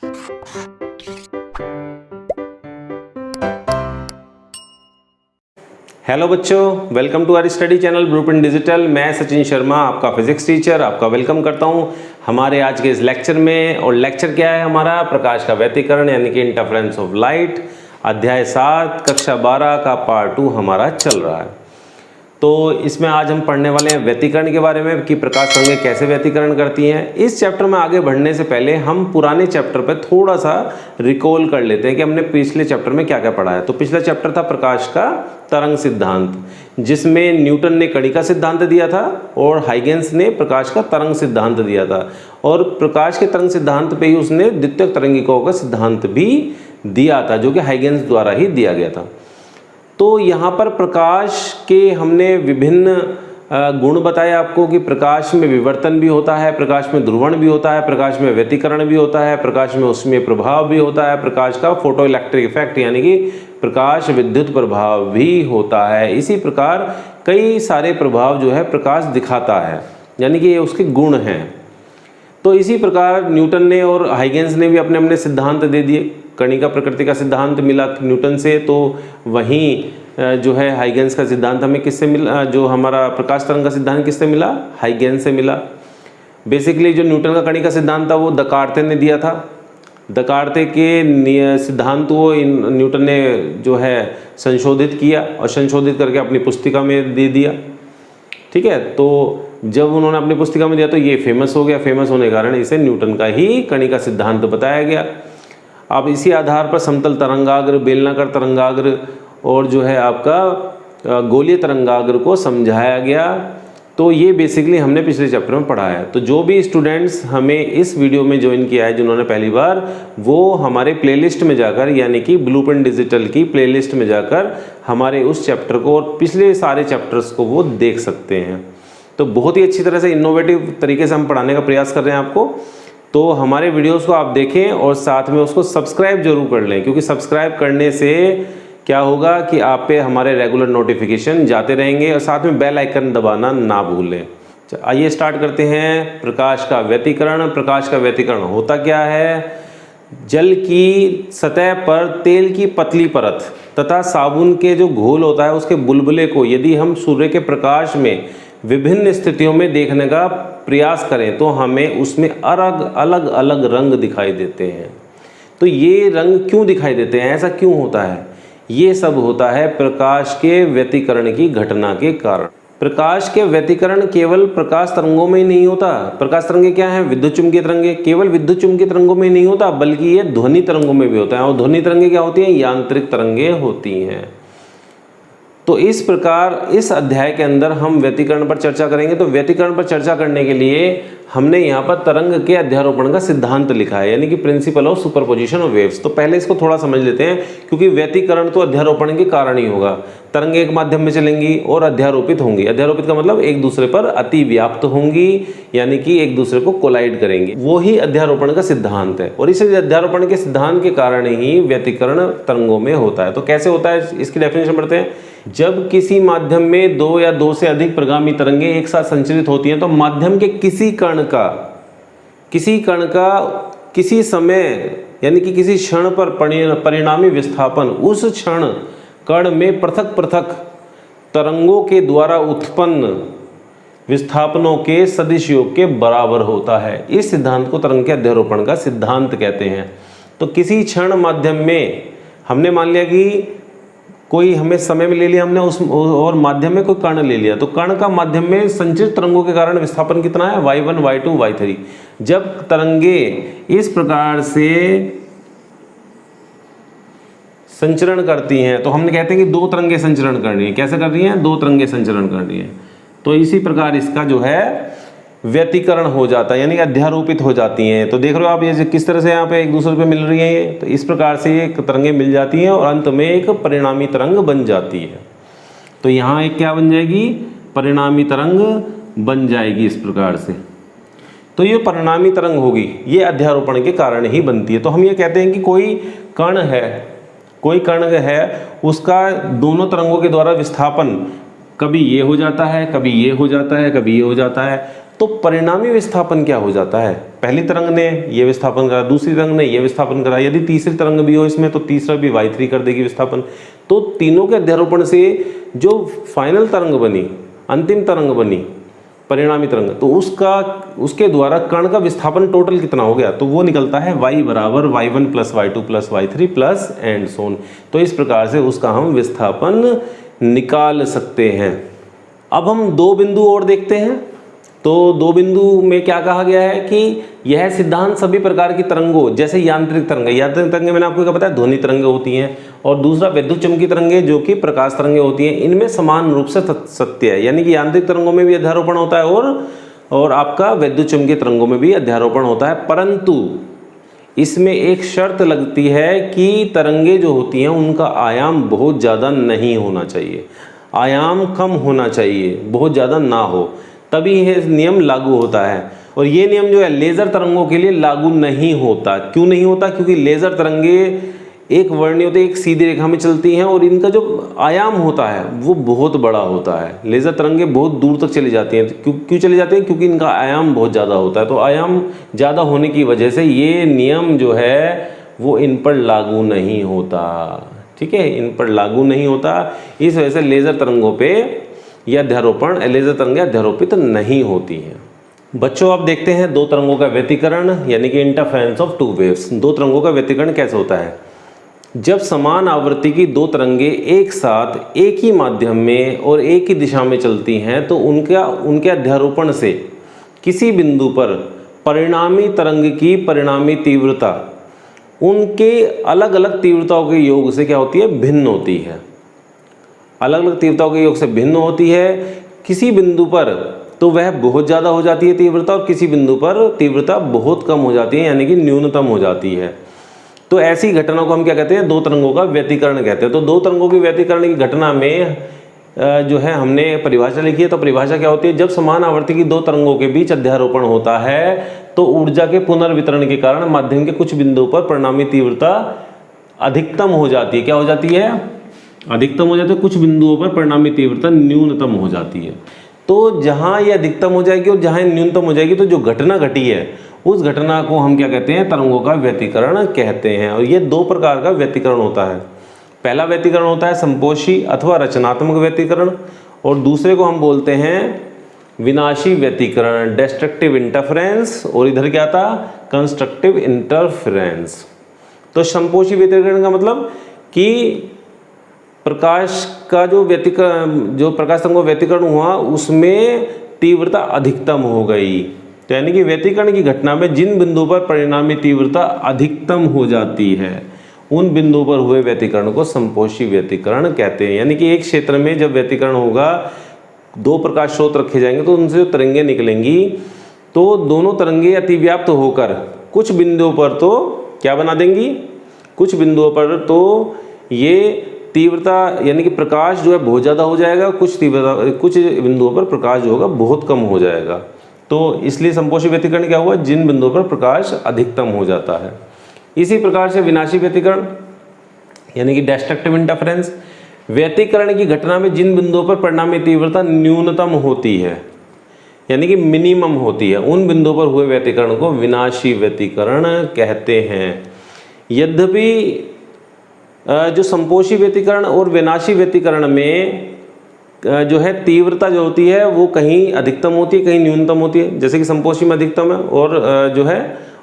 Hello बच्चों, welcome to our study channel blueprint digital. मैं सचिन शर्मा आपका फिजिक्स टीचर आपका वेलकम करता हूं हमारे आज के इस लेक्चर में। और लेक्चर क्या है हमारा? प्रकाश का व्यतिकरण यानी कि इंटरफेरेंस ऑफ लाइट, अध्याय 7 कक्षा 12 का पार्ट 2 हमारा चल रहा है। तो इसमें आज हम पढ़ने वाले हैं व्यतिकरण के बारे में कि प्रकाश तरंगें कैसे व्यतिकरण करती हैं। इस चैप्टर में आगे बढ़ने से पहले हम पुराने चैप्टर पर थोड़ा सा रिकॉल कर लेते हैं कि हमने पिछले चैप्टर में क्या क्या पढ़ा है। तो पिछला चैप्टर था प्रकाश का तरंग सिद्धांत, जिसमें न्यूटन ने कणिका सिद्धांत दिया था और हाइगेंस ने प्रकाश का तरंग सिद्धांत दिया था। और प्रकाश के तरंग सिद्धांत पे ही उसने द्वितीयक तरंगिकाओं का सिद्धांत भी दिया था, जो कि हाइगेंस द्वारा ही दिया गया था। तो यहाँ पर प्रकाश के हमने विभिन्न गुण बताए आपको कि प्रकाश में विवर्तन भी होता है, प्रकाश में ध्रुवण भी होता है, प्रकाश में व्यतिकरण भी होता है, प्रकाश में ऊष्मीय प्रभाव भी होता है, प्रकाश का फोटो इलेक्ट्रिक इफेक्ट यानी कि प्रकाश विद्युत प्रभाव भी होता है। इसी प्रकार कई सारे प्रभाव जो है प्रकाश दिखाता है, यानी कि ये उसके गुण हैं। तो इसी प्रकार न्यूटन ने और हाइगेंस ने भी अपने अपने सिद्धांत दे दिए। कणिका प्रकृति का सिद्धांत मिला न्यूटन से, तो वहीं जो है हाइगेंस का सिद्धांत हमें किससे मिला? जो हमारा प्रकाश तरंग का सिद्धांत किससे मिला? हाइगेंस से मिला। बेसिकली जो न्यूटन का कणिका सिद्धांत था वो दकार्ते ने दिया था। दकार्ते के सिद्धांत को न्यूटन ने जो है संशोधित किया और संशोधित करके अपनी पुस्तिका में दे दिया। ठीक है, तो जब उन्होंने अपनी पुस्तिका में दिया तो ये फेमस हो गया। फेमस होने के कारण इसे न्यूटन का ही कणिका सिद्धांत बताया गया। अब इसी आधार पर समतल तरंगाग्र, बेलनाकार तरंगाग्र और जो है आपका गोलीय तरंगाग्र को समझाया गया। तो ये बेसिकली हमने पिछले चैप्टर में पढ़ा है। तो जो भी स्टूडेंट्स हमें इस वीडियो में ज्वाइन किया है जिन्होंने पहली बार, वो हमारे प्लेलिस्ट में जाकर यानी कि ब्लूप्रिंट डिजिटल की प्लेलिस्ट में जाकर हमारे उस चैप्टर को और पिछले सारे चैप्टर्स को वो देख सकते हैं। तो बहुत ही अच्छी तरह से इनोवेटिव तरीके से हम पढ़ाने का प्रयास कर रहे हैं आपको। तो हमारे वीडियोस को आप देखें और साथ में उसको सब्सक्राइब जरूर कर लें, क्योंकि सब्सक्राइब करने से क्या होगा कि आप पे हमारे रेगुलर नोटिफिकेशन जाते रहेंगे और साथ में बेल आइकन दबाना ना भूलें। आइए स्टार्ट करते हैं। प्रकाश का व्यतिकरण। प्रकाश का व्यतिकरण होता क्या है? जल की सतह पर तेल की पतली परत तथा साबुन के जो घोल होता है उसके बुलबुले को यदि हम सूर्य के प्रकाश में विभिन्न स्थितियों में देखने का प्रयास करें तो हमें उसमें अलग अलग रंग दिखाई देते हैं। तो ये रंग क्यों दिखाई देते हैं, ऐसा क्यों होता है? ये सब होता है प्रकाश के व्यतिकरण की घटना के कारण। प्रकाश के व्यतिकरण केवल प्रकाश तरंगों में ही नहीं होता। प्रकाश तरंगें क्या हैं? विद्युत चुम्बकीय तरंगें। केवल विद्युत चुम्बकीय तरंगों में ही नहीं होता, बल्कि ये ध्वनि तरंगों में भी होता है। और ध्वनि तरंगें क्या होती हैं? यांत्रिक तरंगें होती हैं। तो इस प्रकार इस अध्याय के अंदर हम व्यतिकरण पर चर्चा करेंगे। तो व्यतिकरण पर चर्चा करने के लिए हमने यहाँ पर तरंग के अध्यारोपण का सिद्धांत लिखा है, यानी कि principle of superposition of waves. तो पहले इसको थोड़ा समझ लेते हैं, क्योंकि व्यतिकरण तो अध्यारोपण के कारण ही होगा। तरंग एक माध्यम में चलेंगी और अध्यारोपित होंगी। अध्यारोपित का मतलब एक दूसरे पर अति व्याप्त होंगी, यानी कि एक दूसरे को कोलाइड करेंगी। वो ही अध्यारोपण का सिद्धांत है। और इस अध्यारोपण के सिद्धांत के कारण ही व्यतिकरण तरंगों में होता है। तो कैसे होता है इसकी डेफिनेशन पढ़ते हैं। जब किसी माध्यम में दो या दो से अधिक प्रगामी तरंगें एक साथ संचरित होती हैं तो माध्यम के किसी कण का किसी समय यानी कि किसी क्षण पर परिणामी विस्थापन उस क्षण कण में पृथक पृथक तरंगों के द्वारा उत्पन्न विस्थापनों के सदिश योग के बराबर होता है। इस सिद्धांत को तरंग के अध्यारोपण का सिद्धांत कहते हैं। तो किसी क्षण माध्यम में हमने मान लिया कि कोई हमें समय में ले लिया हमने उस और माध्यम में कोई कण ले लिया, तो कण का माध्यम में संचरित तरंगों के कारण विस्थापन कितना है? y1, y2, y3। जब तरंगे इस प्रकार से संचरण करती हैं तो हमने कहते हैं कि दो तरंगे संचरण कर रही हैं। कैसे कर रही हैं? दो तरंगे संचरण कर रही हैं। तो इसी प्रकार इसका जो है व्यतिकरण हो जाता है, यानी अध्यारोपित हो जाती हैं। तो देख रहे हो आप ये किस तरह से यहाँ पे एक दूसरे पे मिल रही हैं ये। तो इस प्रकार से ये तरंगें मिल जाती हैं और अंत में एक परिणामी तरंग बन जाती है। तो यहाँ एक क्या बन जाएगी? परिणामी तरंग बन जाएगी इस प्रकार से। तो ये परिणामी तरंग होगी, ये अध्यारोपण के कारण ही बनती है। तो हम ये कहते हैं कि कोई कण है, उसका दोनों तरंगों के द्वारा विस्थापन कभी ये हो जाता है, कभी ये हो जाता है, कभी ये हो जाता है। तो परिणामी विस्थापन क्या हो जाता है? पहली तरंग ने ये विस्थापन करा, दूसरी तरंग ने ये विस्थापन करा, यदि तीसरी तरंग भी हो इसमें तो तीसरा भी y3 कर देगी विस्थापन। तो तीनों के अध्यारोपण से जो फाइनल तरंग बनी, अंतिम तरंग बनी, परिणामी तरंग, तो उसके द्वारा कण का विस्थापन टोटल कितना हो गया, तो वो निकलता है y बराबर y1 plus y2 plus y3 plus and so on. तो इस प्रकार से उसका हम विस्थापन निकाल सकते हैं। अब हम दो बिंदु और देखते हैं। तो दो बिंदु में क्या कहा गया है कि यह सिद्धांत सभी प्रकार की तरंगों, जैसे यांत्रिक तरंगें मैंने आपको क्या बताया, ध्वनि तरंगें होती हैं, और दूसरा विद्युत चुम्बकीय तरंगें जो कि प्रकाश तरंगें होती हैं, इनमें समान रूप से सत्य है। यानी कि यांत्रिक तरंगों में भी अध्यारोपण होता है और आपका विद्युत चुम्बकीय तरंगों में भी अध्यारोपण होता है, परंतु इसमें एक शर्त लगती है कि तरंगें जो होती हैं उनका आयाम बहुत ज़्यादा नहीं होना चाहिए, आयाम कम होना चाहिए, बहुत ज़्यादा ना हो, तभी यह नियम लागू होता है। और ये नियम जो है लेज़र तरंगों के लिए लागू नहीं होता। क्यों नहीं होता? क्योंकि लेज़र तरंगें एक वर्णीय होती है, एक सीधी रेखा में चलती हैं और इनका जो आयाम होता है वो बहुत बड़ा होता है। लेज़र तरंगें बहुत दूर तक चली जाती हैं। क्यों चली जाती हैं? क्योंकि इनका आयाम बहुत ज़्यादा होता है। तो आयाम ज़्यादा होने की वजह से ये नियम जो है वो इन पर लागू नहीं होता। ठीक है, इन पर लागू नहीं होता। इस वजह से लेज़र तरंगों पर यह अध्यारोपण, लेज़र तरंगें अध्यारोपित नहीं होती हैं। बच्चों अब देखते हैं दो तरंगों का व्यतिकरण, यानी कि इंटरफेरेंस ऑफ टू वेव्स। दो तरंगों का व्यतिकरण कैसे होता है? जब समान आवृत्ति की दो तरंगें एक साथ एक ही माध्यम में और एक ही दिशा में चलती हैं तो उनके अध्यारोपण से किसी बिंदु पर परिणामी तरंग की परिणामी तीव्रता उनके अलग अलग तीव्रताओं के योग से क्या होती है? भिन्न होती है। अलग अलग तीव्रताओं के योग से भिन्न होती है। किसी बिंदु पर तो वह बहुत ज़्यादा हो जाती है तीव्रता, और किसी बिंदु पर तीव्रता बहुत कम हो जाती है, यानी कि न्यूनतम हो जाती है। तो ऐसी घटना को हम क्या कहते हैं? दो तरंगों का व्यतिकरण कहते हैं। तो दो तरंगों की व्यतिकरण की घटना में जो है हमने परिभाषा लिखी है। तो परिभाषा क्या होती है? जब समान आवृत्ति की दो तरंगों के बीच अध्यारोपण होता है तो ऊर्जा के पुनर्वितरण के कारण माध्यम के कुछ बिंदुओं पर परिणामी तीव्रता अधिकतम हो जाती है। क्या हो जाती है? अधिकतम हो जाती है। कुछ बिंदुओं पर परिणामी तीव्रता न्यूनतम हो जाती है। तो जहाँ ये अधिकतम हो जाएगी और जहाँ न्यूनतम हो जाएगी, तो जो घटना घटी है उस घटना को हम क्या कहते हैं? तरंगों का व्यतिकरण कहते हैं। और ये दो प्रकार का व्यतिकरण होता है। पहला व्यतिकरण होता है संपोषी अथवा रचनात्मक व्यतिकरण, और दूसरे को हम बोलते हैं विनाशी व्यतिकरण, डिस्ट्रक्टिव इंटरफेरेंस, और इधर क्या था? Constructive interference. तो संपोषी व्यतिकरण का मतलब कि प्रकाश का जो प्रकाश तरंगों का व्यतिकरण हुआ उसमें तीव्रता अधिकतम हो गई। तो यानी कि व्यतिकरण की घटना में जिन बिंदुओं पर परिणामी तीव्रता अधिकतम हो जाती है उन बिंदुओं पर हुए व्यतिकरण को संपोषी व्यतिकरण कहते हैं। यानी कि एक क्षेत्र में जब व्यतिकरण होगा, दो प्रकाश स्रोत रखे जाएंगे तो उनसे जो तरंगें निकलेंगी तो दोनों तरंगें अतिव्याप्त होकर कुछ बिंदुओं पर तो क्या बना देंगी? कुछ बिंदुओं पर तो ये तीव्रता, यानी कि प्रकाश जो है बहुत ज़्यादा हो जाएगा, कुछ बिंदुओं पर प्रकाश जो होगा बहुत कम हो जाएगा। तो इसलिए संपोषी व्यतिकरण क्या हुआ? जिन बिंदुओं पर प्रकाश अधिकतम हो जाता है। इसी प्रकार से विनाशी व्यतिकरण यानी कि डिस्ट्रक्टिव इंटरफेरेंस, व्यतिकरण की घटना में जिन बिंदुओं पर परिणामी तीव्रता न्यूनतम होती है, यानी कि मिनिमम होती है, उन बिंदुओं पर हुए व्यतिकरण को विनाशी व्यतिकरण कहते हैं। यद्यपि जो संपोषी व्यतिकरण और विनाशी व्यतिकरण में जो है तीव्रता जो होती है वो कहीं अधिकतम होती है, कहीं न्यूनतम होती है। जैसे कि संपोषी में अधिकतम है और जो है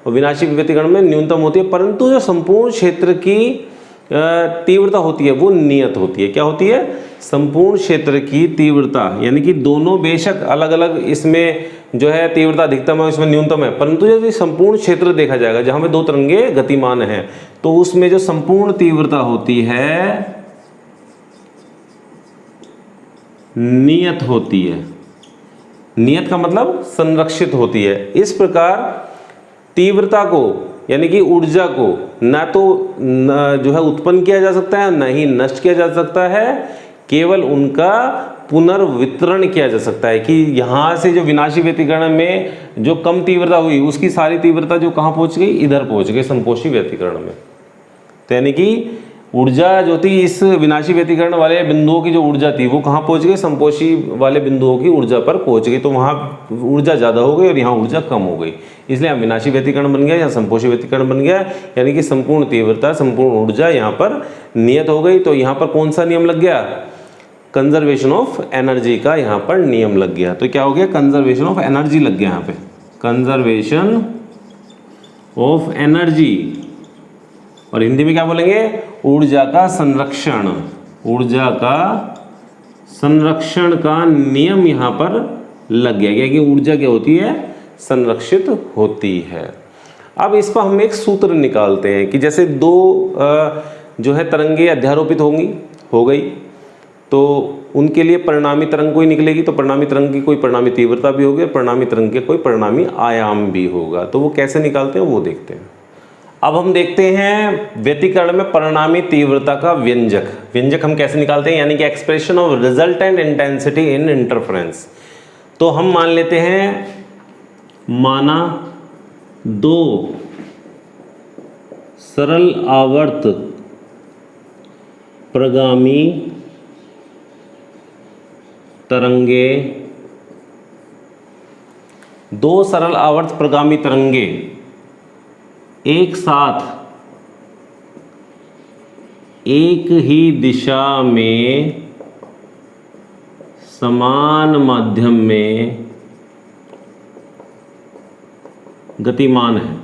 विनाशी व्यतिकरण में न्यूनतम होती है, परंतु जो संपूर्ण क्षेत्र की तीव्रता होती है वो नियत होती है। क्या होती है? संपूर्ण क्षेत्र की तीव्रता, यानी कि दोनों बेशक अलग अलग इसमें जो है तीव्रता अधिकतम है, इसमें न्यूनतम है, परंतु यदि संपूर्ण क्षेत्र देखा जाएगा जहाँ पे दो तरंगे गतिमान हैं तो उसमें जो संपूर्ण तीव्रता होती है नियत होती है। नियत का मतलब संरक्षित होती है। इस प्रकार तीव्रता को यानी कि ऊर्जा को ना तो जो है उत्पन्न किया जा सकता है, ना ही नष्ट किया जा सकता है, केवल उनका पुनर्वितरण किया जा सकता है। कि यहाँ से जो विनाशी व्यतिकरण में जो कम तीव्रता हुई उसकी सारी तीव्रता जो कहाँ पहुँच गई? इधर पहुँच गई संपोषी व्यतिकरण में। तो यानी कि ऊर्जा जो थी इस विनाशी व्यतिकरण वाले बिंदुओं की जो ऊर्जा थी वो कहाँ पहुँच गई? संपोषी वाले बिंदुओं की ऊर्जा पर पहुँच गई। तो वहाँ ऊर्जा ज़्यादा हो गई और यहाँ ऊर्जा कम हो गई। इसलिए अविनाशी व्यतिकरण बन गया या संपोषी व्यतिकरण बन गया, यानी कि संपूर्ण तीव्रता, संपूर्ण ऊर्जा यहाँ पर नियत हो गई। तो यहाँ पर कौन सा नियम लग गया? कंजर्वेशन ऑफ एनर्जी का यहाँ पर नियम लग गया। तो क्या हो गया? कंजर्वेशन ऑफ एनर्जी लग गया यहाँ पे, कंजर्वेशन ऑफ एनर्जी। और हिंदी में क्या बोलेंगे? ऊर्जा का संरक्षण, ऊर्जा का संरक्षण का नियम यहाँ पर लग गया। क्या कि ऊर्जा क्या होती है? संरक्षित होती है। अब इस पर हम एक सूत्र निकालते हैं कि जैसे दो जो है तरंगे अध्यारोपित हो गई, तो उनके लिए परिणामी तरंग कोई निकलेगी, तो परिणामी तरंग की कोई परिणामी तीव्रता भी होगी और परिणामी तरंग के कोई परिणामी आयाम भी होगा। तो वो कैसे निकालते हैं वो देखते हैं। अब हम देखते हैं व्यतिकरण में परिणामी तीव्रता का व्यंजक हम कैसे निकालते हैं, यानी कि expression of resultant intensity in interference. तो हम मान लेते हैं, माना दो सरल आवर्त प्रगामी तरंगे, दो सरल आवर्त प्रगामी तरंगे एक साथ एक ही दिशा में समान माध्यम में गतिमान है।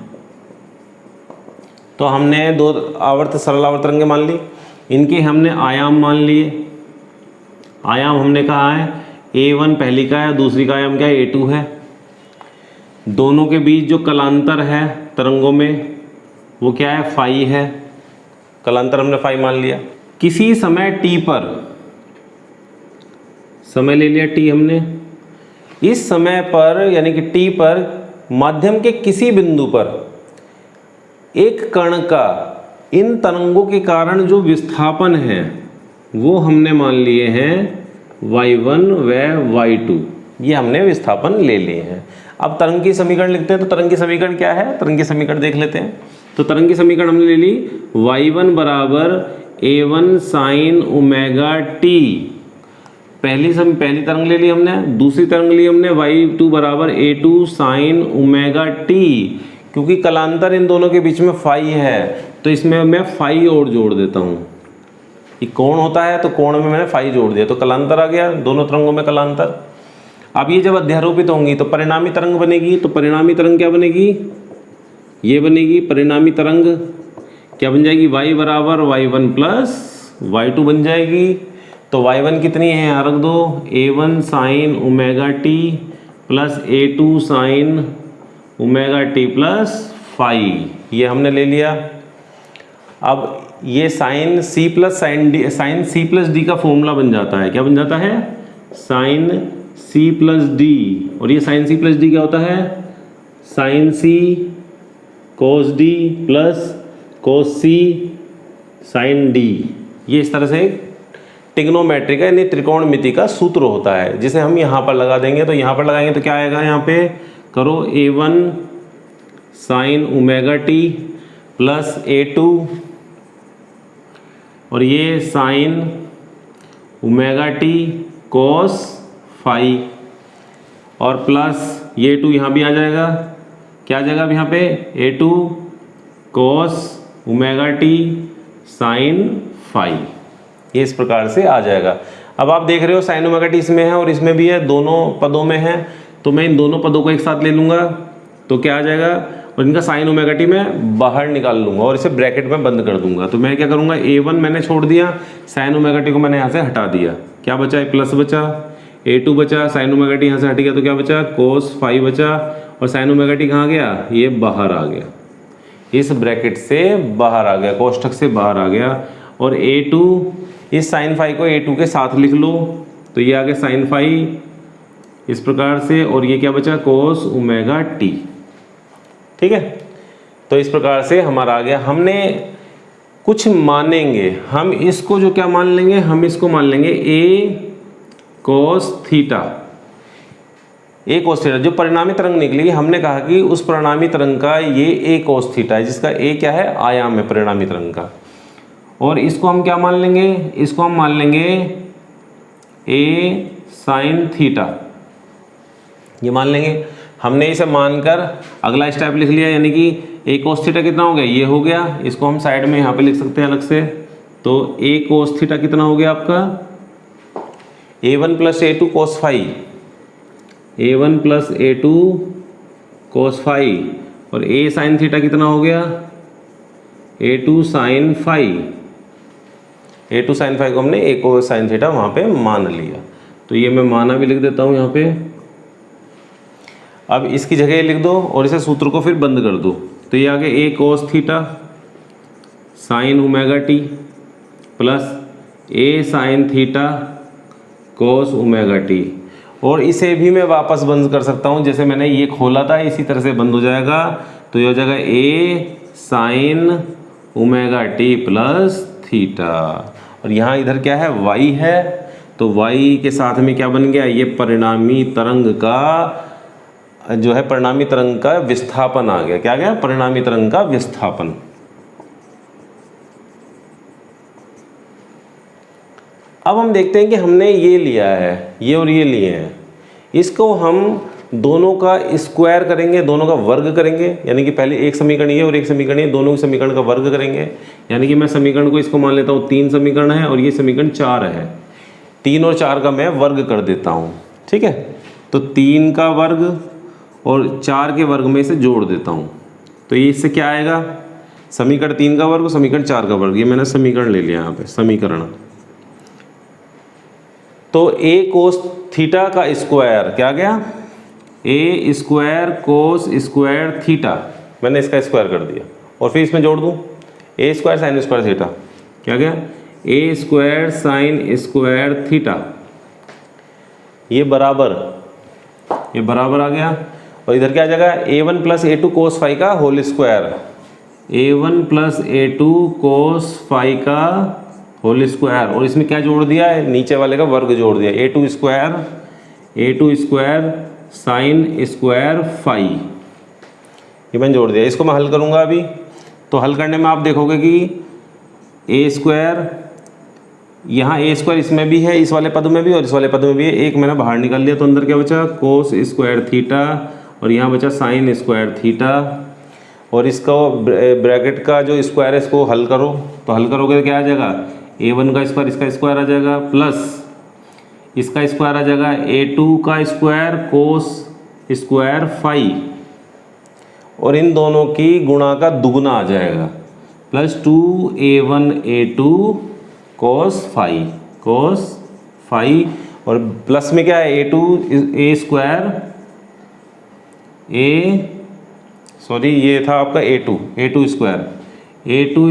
तो हमने दो सरल आवर्त तरंगे मान ली, इनके हमने आयाम मान लिए। आयाम हमने कहा है A1 पहली का है, दूसरी का आयाम क्या है? A2 है। दोनों के बीच जो कलांतर है तरंगों में वो क्या है? फाई है। कलांतर हमने फाई मान लिया। किसी समय t पर, समय ले लिया t हमने, इस समय पर यानी कि t पर माध्यम के किसी बिंदु पर एक कण का इन तरंगों के कारण जो विस्थापन है वो हमने मान लिए हैं y1 व y2, ये हमने विस्थापन ले लिए हैं। अब तरंग की समीकरण लिखते हैं। तो तरंग की समीकरण क्या है? तरंग की समीकरण देख लेते हैं। तो तरंग की समीकरण हमने ले ली, y1 बराबर a1 साइन ओमेगा t, पहली तरंग ले ली हमने। दूसरी तरंग ली हमने y2 बराबर a2 साइन ओमेगा t, क्योंकि कलांतर इन दोनों के बीच में फाई है तो इसमें मैं फाई और जोड़ देता हूँ। ये कोण होता है तो कोण में मैंने फाई जोड़ दिया, तो कलांतर आ गया दोनों तरंगों में कलांतर। अब ये जब अध्यारोपित होंगी तो परिणामी तरंग बनेगी। तो परिणामी तरंग क्या बनेगी? ये बनेगी परिणामी तरंग, क्या बन जाएगी? y बराबर y1 प्लस y2 बन जाएगी। तो y1 कितनी है? यहाँ रख दो, a1 sine omega t plus a2 sine omega t plus phi, ये हमने ले लिया। अब ये sine c plus sine c plus D का फॉर्मूला बन जाता है। क्या बन जाता है? Sine c plus D. और ये साइन c प्लस डी क्या होता है? Sine c cos D plus cos c sine D. ये इस तरह से ट्रिग्नोमेट्री का यानी त्रिकोणमिति का सूत्र होता है, जिसे हम यहाँ पर लगा देंगे। तो यहाँ पर लगाएंगे तो क्या आएगा? यहाँ पे करो a1 sine omega t plus a2 और ये sine omega t cos phi और प्लस ये 2 यहाँ भी आ जाएगा। क्या आ जाएगा अब यहाँ पे? a2 cos omega t sine phi, ये इस प्रकार से आ जाएगा। अब आप देख रहे हो साइन ओमेगा टी इसमें है और इसमें भी है, दोनों पदों में है। तो मैं इन दोनों पदों को एक साथ ले लूँगा तो क्या आ जाएगा? और इनका साइन ओमेगा टी मैं बाहर निकाल लूँगा और इसे ब्रैकेट में बंद कर दूंगा। तो मैं क्या करूँगा? a1 मैंने छोड़ दिया, साइन ओमेगा टी को मैंने यहाँ से हटा दिया। क्या बचा? प्लस बचा, a2 बचा, साइन ओमेगा टी यहाँ से हट गया तो क्या बचा? कोस फाई बचा। और साइन ओमेगा टी कहाँ गया? ये बाहर आ गया, इस ब्रैकेट से बाहर आ गया, कोष्ठक से बाहर आ गया। और a2, इस साइन फाई को a2 के साथ लिख लो तो ये आ गया साइन फाई इस प्रकार से। और ये क्या बचा? कोस ओमेगा टी। ठीक है, तो इस प्रकार से हमारा आ गया। हमने कुछ मानेंगे, हम इसको जो क्या मान लेंगे? हम इसको मान लेंगे a cos theta. a cos theta जो परिणामी तरंग निकली, हमने कहा कि उस परिणामी तरंग का ये a कोस थीटा है, जिसका a क्या है? आयाम है परिणामी तरंग का। और इसको हम क्या मान लेंगे? इसको हम मान लेंगे a साइन थीटा, ये मान लेंगे। हमने इसे मानकर अगला स्टेप लिख लिया, यानी कि a cos थीटा कितना हो गया, ये हो गया। इसको हम साइड में यहाँ पे लिख सकते हैं अलग से। तो a cos थीटा कितना हो गया आपका, a1 plus a2 cos phi, a1 plus a2 cos phi, और a साइन थीटा कितना हो गया, a2 sine phi. a2 sine phi को हमने a को साइन थीटा वहाँ पे मान लिया। तो ये मैं माना भी लिख देता हूँ यहाँ पे। अब इसकी जगह लिख दो और इसे सूत्र को फिर बंद कर दो। तो ये आ गया a cos theta sine omega T plus a sine theta cos omega T, और इसे भी मैं वापस बंद कर सकता हूँ, जैसे मैंने ये खोला था इसी तरह से बंद हो जाएगा। तो ये हो जाएगा a sine omega T plus theta, और यहाँ इधर क्या है, y है, तो y के साथ में क्या बन गया, ये परिणामी तरंग का जो है, परिणामी तरंग का विस्थापन आ गया। क्या गया, परिणामी तरंग का विस्थापन। अब हम देखते हैं कि हमने ये लिया है, ये और ये लिए हैं, इसको हम दोनों का स्क्वायर करेंगे, दोनों का वर्ग करेंगे। यानी कि पहले एक समीकरण ये और एक समीकरण ये, दोनों के समीकरण का वर्ग करेंगे। यानी कि मैं समीकरण को इसको मान लेता हूँ 3 समीकरण है और ये समीकरण 4 है। 3 और 4 का मैं वर्ग कर देता हूँ, ठीक है। तो 3 का वर्ग और 4 के वर्ग में इसे जोड़ देता हूँ। तो ये इससे क्या आएगा, समीकरण 3 का वर्ग और समीकरण 4 का वर्ग, ये मैंने समीकरण ले लिया यहाँ पे, समीकरण। तो a कोस थीटा का स्क्वायर क्या गया, a square cos square theta, मैंने इसका स्क्वायर कर दिया और फिर इसमें जोड़ दूँ a square sine square theta, क्या गया, a square sine square theta, ये बराबर आ गया। और इधर क्या आ जाएगा, a1 plus a2 cos phi का whole square, a1 plus a2 cos phi का होल स्क्वायर, और इसमें क्या जोड़ दिया है, नीचे वाले का वर्ग जोड़ दिया, a2 square sine square phi, ये मैंने जोड़ दिया। इसको मैं हल करूँगा अभी। तो हल करने में आप देखोगे कि a स्क्वायर, यहाँ a स्क्वायर इसमें भी है, इस वाले पद में भी और इस वाले पद में भी है, एक मैंने बाहर निकाल लिया, तो अंदर क्या बचा, कोस स्क्वायर थीटा, और यहाँ बचा साइन स्क्वायर थीटा। और इसका ब्रैकेट का जो स्क्वायर है इसको हल करो, तो हल करोगे तो क्या आ जाएगा, a1 का स्क्वायर, इसका स्क्वायर आ जाएगा, प्लस इसका स्क्वायर आ जाएगा a2 का स्क्वायर कोस स्क्वायर फाई, और इन दोनों की गुणा का दुगुना आ जाएगा, plus 2a1 a2 cos phi, और प्लस में क्या है, a स्क्वायर ये था आपका a2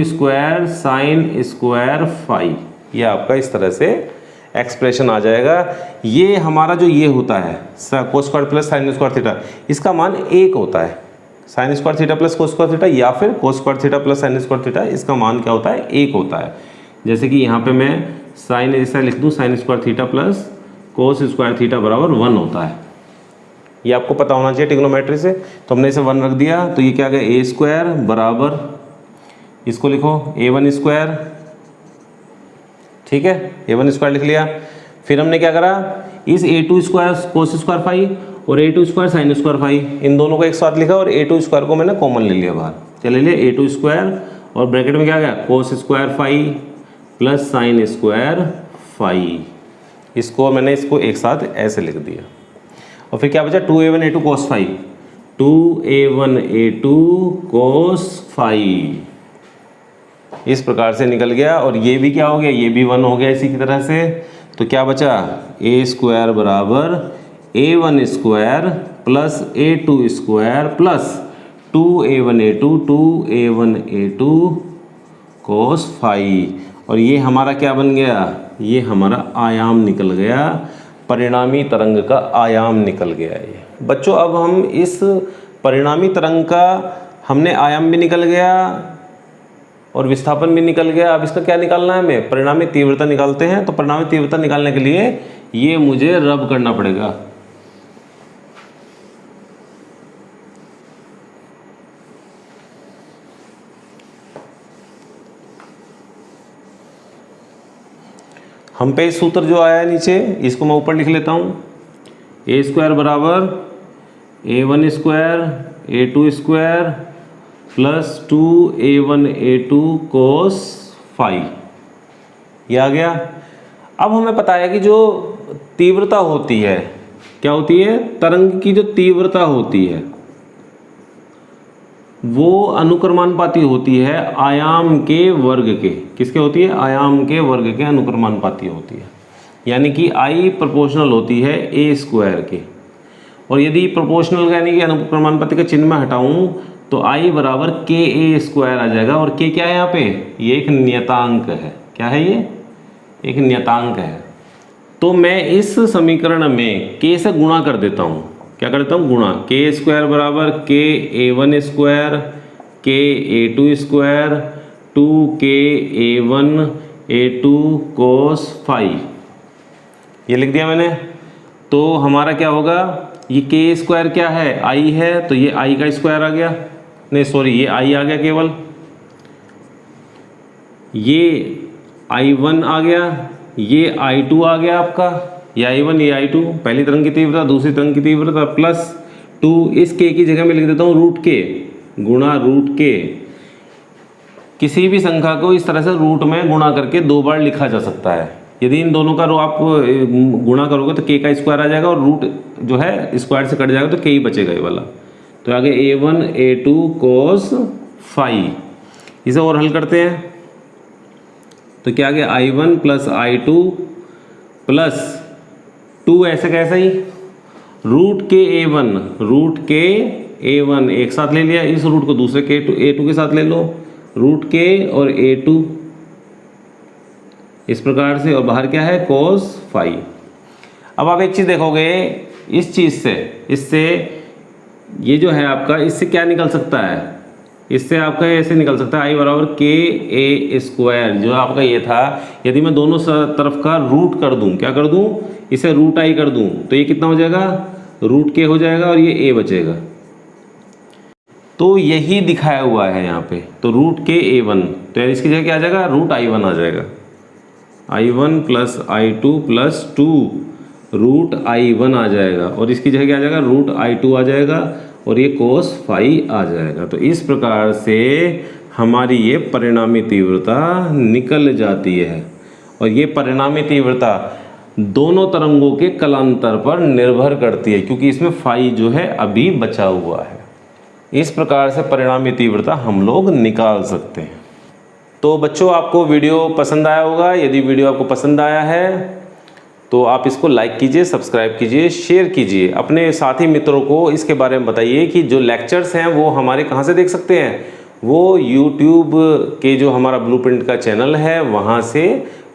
square sine square phi, ये आपका इस तरह से एक्सप्रेशन आ जाएगा। ये हमारा जो ये होता है cos square plus sine square theta, इसका मान 1 होता है। Sine square theta plus cos square theta या फिर cos square theta plus sine square theta, इसका मान क्या होता है, 1 होता है। जैसे कि यहाँ पे मैं साइन ऐसा लिख दूँ, sine square theta plus cos square theta बराबर 1 होता है। ये आपको पता होना चाहिए ट्रिग्नोमेट्री से। तो हमने इसे 1 रख दिया, तो ये क्या गया, a स्क्वायर बराबर, इसको लिखो a1 स्क्वायर, ठीक है, a1 स्क्वायर लिख लिया। फिर हमने क्या करा, इस a2 स्क्वायर कोस स्क्वायर फाई और a2 square sine square phi, इन दोनों को एक साथ लिखा और a2 स्क्वायर को मैंने कॉमन ले लिया बाहर। चले लिए a2 स्क्वायर और ब्रैकेट में क्या गया, cos square phi plus sine square phi, इसको मैंने इसको एक साथ ऐसे लिख दिया। और फिर क्या बचा, 2a1 a2 cos phi, 2a1 a2 cos phi, इस प्रकार से निकल गया। और ये भी क्या हो गया, ये भी 1 हो गया इसी की तरह से। तो क्या बचा, a स्क्वायर बराबर a1 square plus a2 square plus 2a1 a2 cos phi, और ये हमारा क्या बन गया, ये हमारा आयाम निकल गया, परिणामी तरंग का आयाम निकल गया। ये बच्चों, अब हम इस परिणामी तरंग का, हमने आयाम भी निकल गया और विस्थापन भी निकल गया। अब इसका क्या निकालना है, हमें परिणामी तीव्रता निकालते हैं। तो परिणामी तीव्रता निकालने के लिए ये मुझे रब करना पड़ेगा। हम पे सूत्र जो आया है नीचे, इसको मैं ऊपर लिख लेता हूँ, a स्क्वायर बराबर A1 square A2 square plus 2A1 A2 cos phi, ये आ गया। अब हमें पता है कि जो तीव्रता होती है, क्या होती है, तरंग की जो तीव्रता होती है वो अनुक्रमानुपाती होती है आयाम के वर्ग के। किसके होती है? आयाम के वर्ग के अनुक्रमानुपाती होती है। यानी कि I प्रोपोर्शनल होती है A स्क्वायर के। और यदि प्रोपोर्शनल यानी कि अनुक्रमानुपाती का चिन्ह मैं हटाऊं तो I बराबर KA स्क्वायर आ जाएगा। और K क्या है यहाँ पे? ये एक नियतांक है। क्या है ये? एक नियतांक है। तो मैं इस समीकरण में K से गुणा कर देता हूँ। क्या कर देता हूँ? गुणा। K स्क्वायर बराबर KA1 square KA2 square 2KA1 A2 cos phi, ये लिख दिया मैंने। तो हमारा क्या होगा? ये K स्क्वायर क्या है? I है, तो ये I का स्क्वायर आ गया। नहीं सॉरी, ये I आ गया केवल। ये I1 आ गया, ये I2 आ गया आपका। ये I1 ये I2, पहली तरंग की तीव्रता दूसरी तरंग की तीव्रता प्लस 2, इस K की जगह में लिख देता हूँ रूट K गुणा रूट K। किसी भी संख्या को इस तरह से रूट में गुणा करके दो बार लिखा जा सकता है। यदि इन दोनों का आप गुणा करोगे तो K का स्क्वायर आ जाएगा और रूट जो है स्क्वायर से कट जाएगा तो K ही बचेगा ये वाला। तो आगे A1 A2 कोस फाई, इसे और हल करते हैं तो क्या आ गया? I1 प्लस I2 प्लस 2 ऐसे कैसे ही रूट के A1 एक साथ ले लिया, इस रूट को दूसरे के A2 के साथ ले लो, रूट के और A2 इस प्रकार से, और बाहर क्या है? Cos phi. अब आप एक चीज़ देखोगे, इस चीज़ से, इससे ये जो है आपका, इससे क्या निकल सकता है? इससे आपका ऐसे निकल सकता है I बराबर KA स्क्वायर। जो आपका ये था, यदि मैं दोनों तरफ का रूट कर दूं, क्या कर दूं? इसे रूट I कर दूं तो ये कितना हो जाएगा? रूट K हो जाएगा और ये A बचेगा। तो यही दिखाया हुआ है यहाँ पे। तो रूट के A1, तो यानी इसकी जगह क्या आ जाएगा? रूट I1 आ जाएगा। I1 plus I2 plus 2 root I1 आ जाएगा, और इसकी जगह क्या आ जाएगा? रूट I2 आ जाएगा, और ये कोस फाई आ जाएगा। तो इस प्रकार से हमारी ये परिणामी तीव्रता निकल जाती है। और ये परिणामी तीव्रता दोनों तरंगों के कलांतर पर निर्भर करती है, क्योंकि इसमें फाई जो है अभी बचा हुआ है। इस प्रकार से परिणामी तीव्रता हम लोग निकाल सकते हैं। तो बच्चों, आपको वीडियो पसंद आया होगा। यदि वीडियो आपको पसंद आया है तो आप इसको लाइक कीजिए, सब्सक्राइब कीजिए, शेयर कीजिए, अपने साथी मित्रों को इसके बारे में बताइए कि जो लेक्चर्स हैं वो हमारे कहाँ से देख सकते हैं। वो यूट्यूब के जो हमारा ब्लूप्रिंट का चैनल है वहाँ से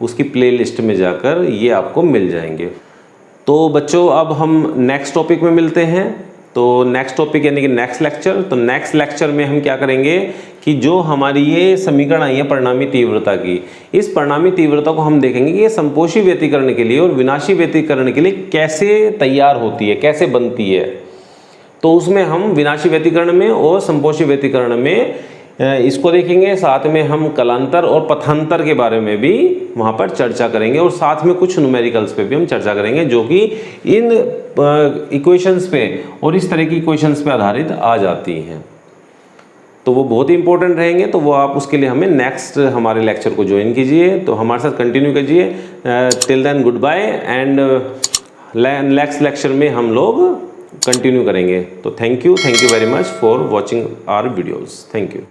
उसकी प्लेलिस्ट में जाकर ये आपको मिल जाएंगे। तो बच्चों, अब हम नेक्स्ट टॉपिक में मिलते हैं। तो नेक्स्ट टॉपिक यानी कि नेक्स्ट लेक्चर। तो नेक्स्ट लेक्चर में हम क्या करेंगे कि जो हमारी ये समीकरण आई है परिणामी तीव्रता की, इस परिणामी तीव्रता को हम देखेंगे कि ये संपोषी व्यतिकरण के लिए और विनाशी व्यतिकरण के लिए कैसे तैयार होती है, कैसे बनती है। तो उसमें हम विनाशी व्यतिकरण में और संपोषी व्यतिकरण में इसको देखेंगे। साथ में हम कलांतर और पथांतर के बारे में भी वहाँ पर चर्चा करेंगे, और साथ में कुछ न्यूमेरिकल्स पे भी हम चर्चा करेंगे जो कि इन इक्वेशंस पे और इस तरह की इक्वेशंस पे आधारित आ जाती हैं। तो वो बहुत ही इंपॉर्टेंट रहेंगे। तो वो आप उसके लिए हमें नेक्स्ट हमारे लेक्चर को ज्वाइन कीजिए, तो हमारे साथ कंटिन्यू कीजिए। Till then goodbye, and next lecture में हम लोग कंटिन्यू करेंगे। तो thank you very much for watching our videos. Thank you.